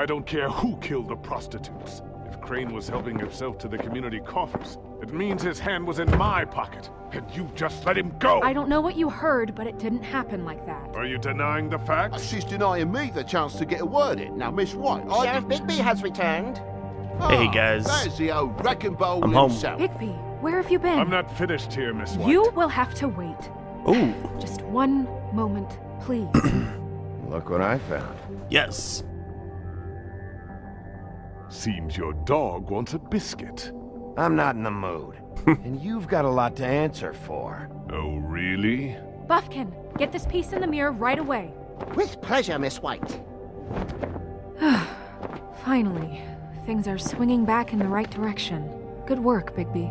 I don't care who killed the prostitutes. If Crane was helping himself to the community coffers, it means his hand was in my pocket, and you just let him go! I don't know what you heard, but it didn't happen like that. Are you denying the facts? She's denying me the chance to get a word in. Now, Miss White, Sheriff Bigby has returned. Hey, guys. There's the old wrecking ball I'm home. himself. Bigby, where have you been? I'm not finished here, Miss White. You will have to wait. Ooh. Just one moment, please. Look what I found. Yes. Seems your dog wants a biscuit. I'm not in the mood. And you've got a lot to answer for. Oh, really? Buffkin, get this piece in the mirror right away. With pleasure, Miss White. Finally, things are swinging back in the right direction. Good work, Bigby.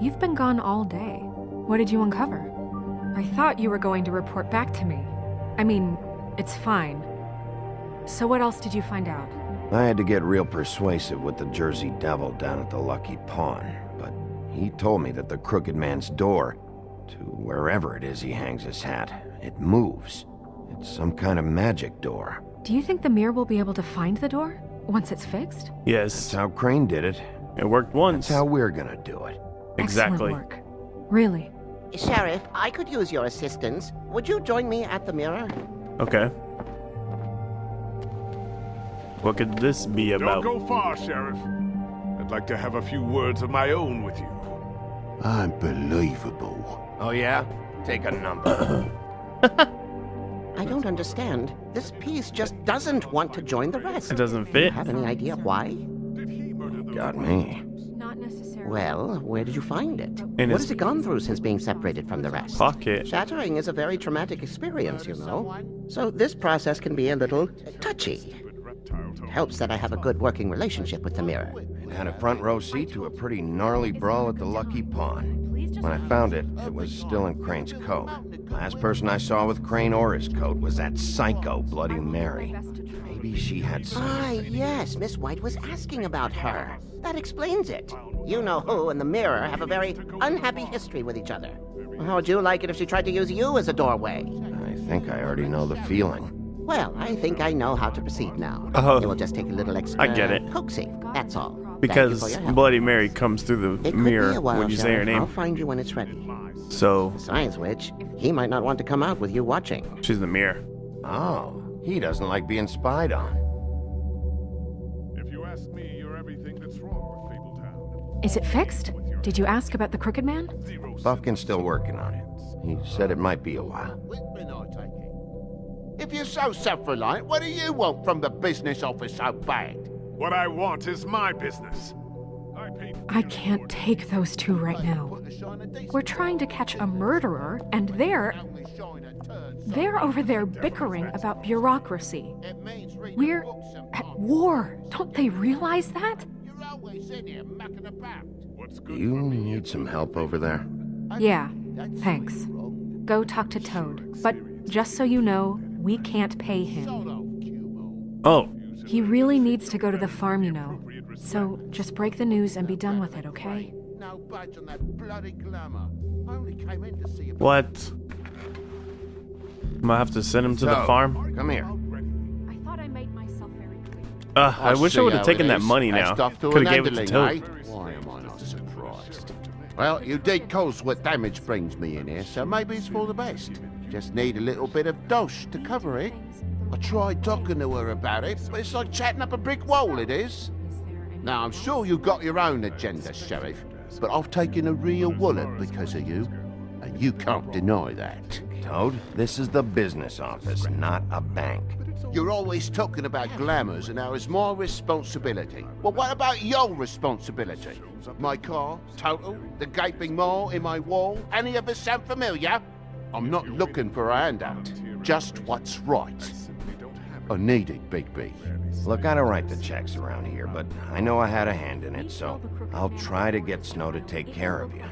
You've been gone all day. What did you uncover? I thought you were going to report back to me. I mean, it's fine. So what else did you find out? I had to get real persuasive with the Jersey Devil down at the Lucky Pawn, but he told me that the Crooked Man's door, to wherever it is he hangs his hat, it moves. It's some kind of magic door. Do you think the mirror will be able to find the door once it's fixed? Yes. That's how Crane did it. It worked once. That's how we're gonna do it. Exactly. Excellent work. Really. Sheriff, I could use your assistance. Would you join me at the mirror? Okay. What could this be about? Don't go far, Sheriff. I'd like to have a few words of my own with you. Unbelievable. Oh yeah? Take a number. I don't understand. This piece just doesn't want to join the rest. It doesn't fit. Have any idea why? Got me. Not necessarily. Well, where did you find it? In What his has it gone through since being separated from the rest? pocket. Shattering is a very traumatic experience, you know. So this process can be a little touchy. It helps that I have a good working relationship with the mirror. It had a front row seat to a pretty gnarly brawl at the Lucky Pawn. When I found it, it was still in Crane's coat. Last person I saw with Crane or his coat was that psycho Bloody Mary. Maybe she had some... Ah, yes, Miss White was asking about her. That explains it. You know who and the mirror have a very unhappy history with each other. How would you like it if she tried to use you as a doorway? I think I already know the feeling. Well, I think I know how to proceed now. Oh. It will just take a little extra I get it. coaxing, that's all. Thank you Because for your help. Bloody Mary comes through the It could mirror be a while, when you say her Sheriff. I'll name. find you when it's ready. So, Besides which, he might not want to come out with you watching. she's the mirror. Oh, he doesn't like being spied on. If you ask me, you're everything that's wrong with Fabletown. Is it fixed? Did you ask about the Crooked Man? Buffkin's still working on it. He said it might be a while. If you're so self-reliant, what do you want from the business office so bad? What I want is my business. I can't take those two right now. We're trying to catch a murderer, and they're over there bickering about bureaucracy. We're at war. Don't they realize that? You need some help over there? Yeah, thanks. Go talk to Toad. But just so you know, we can't pay him. Oh, He really needs to go to the farm, you know. So just break the news and be done with it, okay? No budge on that bloody glamour. I only came in to see what? I'm gonna have to send him to the So, farm? Come here. I thought I made myself very clear. I wish I would have taken that money now. Could have gave it to Toad. Why am I not surprised? Well, you did cause what damage brings me in here, so maybe it's for the best. Just need a little bit of dosh to cover it. I tried talking to her about it, but it's like chatting up a brick wall, it is. Now, I'm sure you've got your own agenda, Sheriff, but I've taken a real wallet because of you, and you can't deny that. Toad, this is the business office, not a bank. You're always talking about glamours and how it's my responsibility. Well, what about your responsibility? My car, total, the gaping maw in my wall, any of us sound familiar? I'm not looking for a handout, just what's right. I need it, Bigby. Look, I don't write the checks around here, but I know I had a hand in it, so I'll try to get Snow to take care of you.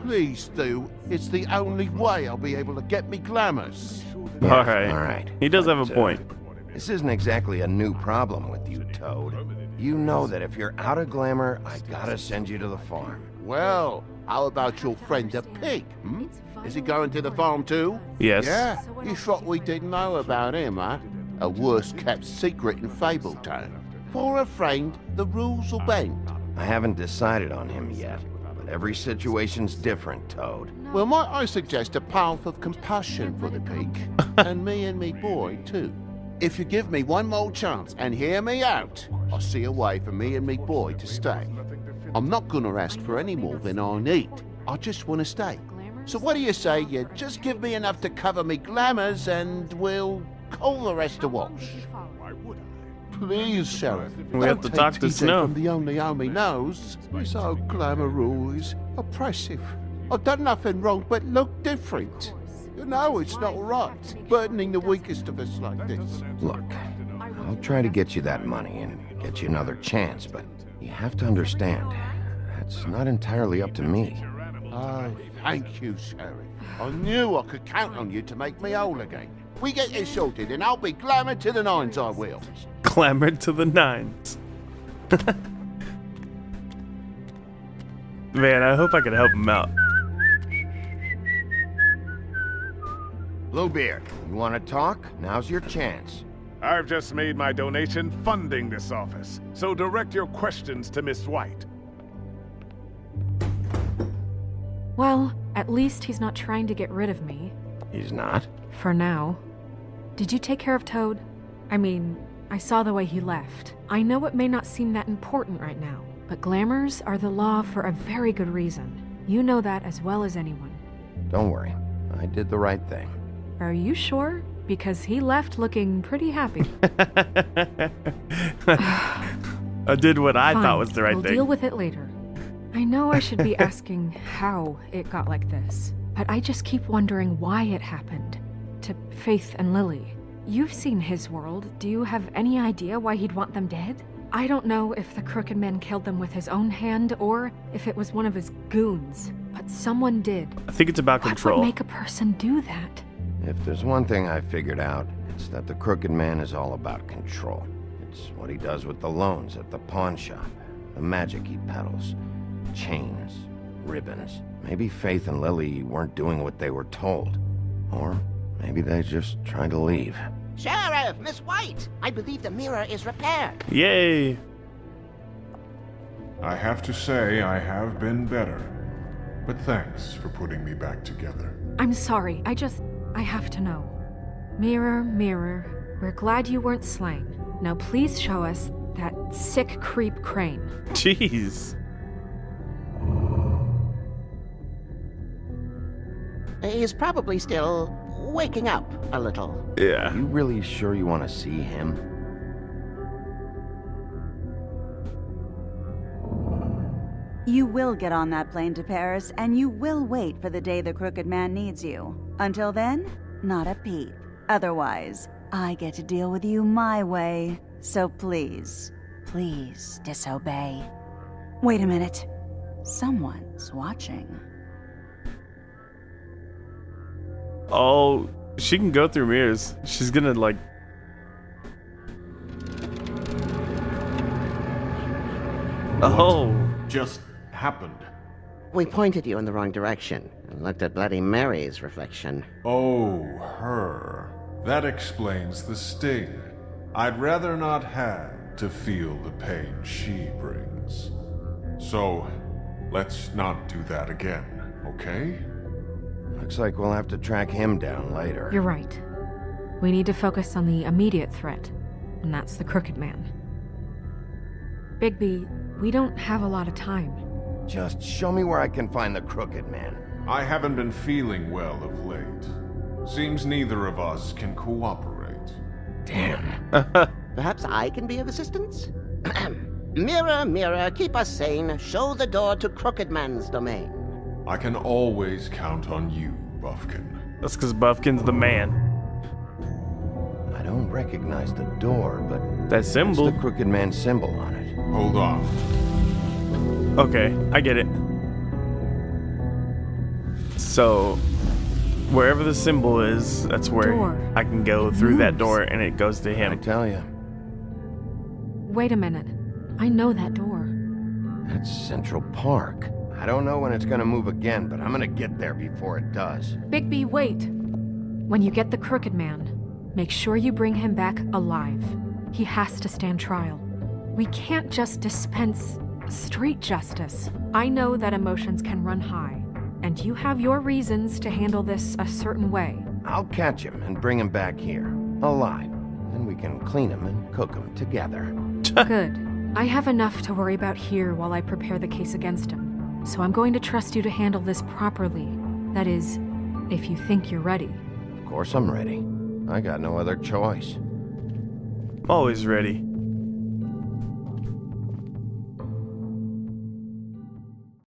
Please do. It's the only way I'll be able to get me glamours. Yeah, Alright. all right. He does have a But, point. This isn't exactly a new problem with you, Toad. You know that if you're out of glamour, I gotta send you to the farm. Well, how about your friend the pig, Is he going to the farm too? Yes. Yeah, you thought we didn't know about him, huh? A worst-kept secret in Fabletown. For a friend, the rules will bend. I haven't decided on him yet, but every situation's different, Toad. Well, might I suggest a path of compassion for the pig? And me boy, too. If you give me one more chance and hear me out, I'll see a way for me and me boy to stay. I'm not gonna ask for any more than I need. I just want to stay. So what do you say you just give me enough to cover me glamours and we'll call the rest a wash? Please, Sheriff. We have to talk to TJ Snow. From the only homie knows. This old glamour rule is oppressive. I've done nothing wrong but look different. You know it's not right, burdening the weakest of us like this. Look, I'll try to get you that money and get you another chance, but you have to understand, that's not entirely up to me. Oh, thank you, Sheriff. I knew I could count on you to make me whole again. We get this sorted and I'll be glamour to the nines, I will. Glamour to the nines. Man, I hope I can help him out. Bluebeard, you want to talk? Now's your chance. I've just made my donation funding this office, so direct your questions to Miss White. Well, at least he's not trying to get rid of me. He's not? For now. Did you take care of Toad? I mean, I saw the way he left. I know it may not seem that important right now, but glamours are the law for a very good reason. You know that as well as anyone. Don't worry, I did the right thing. Are you sure? Because he left looking pretty happy. I did what I Fine, thought was the right we'll thing. deal with it later. I know I should be asking how it got like this, but I just keep wondering why it happened. To Faith and Lily. You've seen his world. Do you have any idea why he'd want them dead? I don't know if the Crooked Man killed them with his own hand or if it was one of his goons, but someone did. I think it's about What control. would make a person do that? If there's one thing I figured out, it's that the Crooked Man is all about control. It's what he does with the loans at the pawn shop, the magic he peddles, chains, ribbons. Maybe Faith and Lily weren't doing what they were told. Or maybe they just tried to leave. Sheriff, Miss White, I believe the mirror is repaired. Yay! I have to say I have been better. But thanks for putting me back together. I'm sorry, I have to know. Mirror, mirror, we're glad you weren't slain. Now please show us that sick creep Crane. Jeez. He's probably still waking up a little. Yeah. You really sure you want to see him? You will get on that plane to Paris, and you will wait for the day the Crooked Man needs you. Until then, not a peep. Otherwise, I get to deal with you my way. So please, please disobey. Wait a minute. Someone's watching. Oh, she can go through mirrors. She's gonna, like... Oh. Just happened. We pointed you in the wrong direction and looked at Bloody Mary's reflection. Oh, her. That explains the sting. I'd rather not have to feel the pain she brings. So, let's not do that again, okay? Looks like we'll have to track him down later. You're right. We need to focus on the immediate threat, and that's the Crooked Man. Bigby, we don't have a lot of time. Just show me where I can find the Crooked Man. I haven't been feeling well of late. Seems neither of us can cooperate. Damn. Perhaps I can be of assistance? Mirror, mirror, keep us sane. Show the door to Crooked Man's domain. I can always count on you, Buffkin. That's because Buffkin's the man. I don't recognize the door, but That symbol. it's the Crooked Man symbol on it. Hold on. Okay, I get it. So, wherever the symbol is, that's where Door. I can go through that Moves. door and it goes to I him. tell you, Wait a minute. I know that door. that's Central Park. I don't know when it's gonna move again, but I'm gonna get there before it does. Bigby, wait! When you get the Crooked Man, Make sure you bring him back alive. He has to stand trial. We can't just dispense street justice. I know that emotions can run high, and you have your reasons to handle this a certain way. I'll catch him and bring him back here, alive. Then we can clean him and cook him together. Good. I have enough to worry about here while I prepare the case against him. So I'm going to trust you to handle this properly. That is, if you think you're ready. Of course I'm ready. I got no other choice. I'm always ready.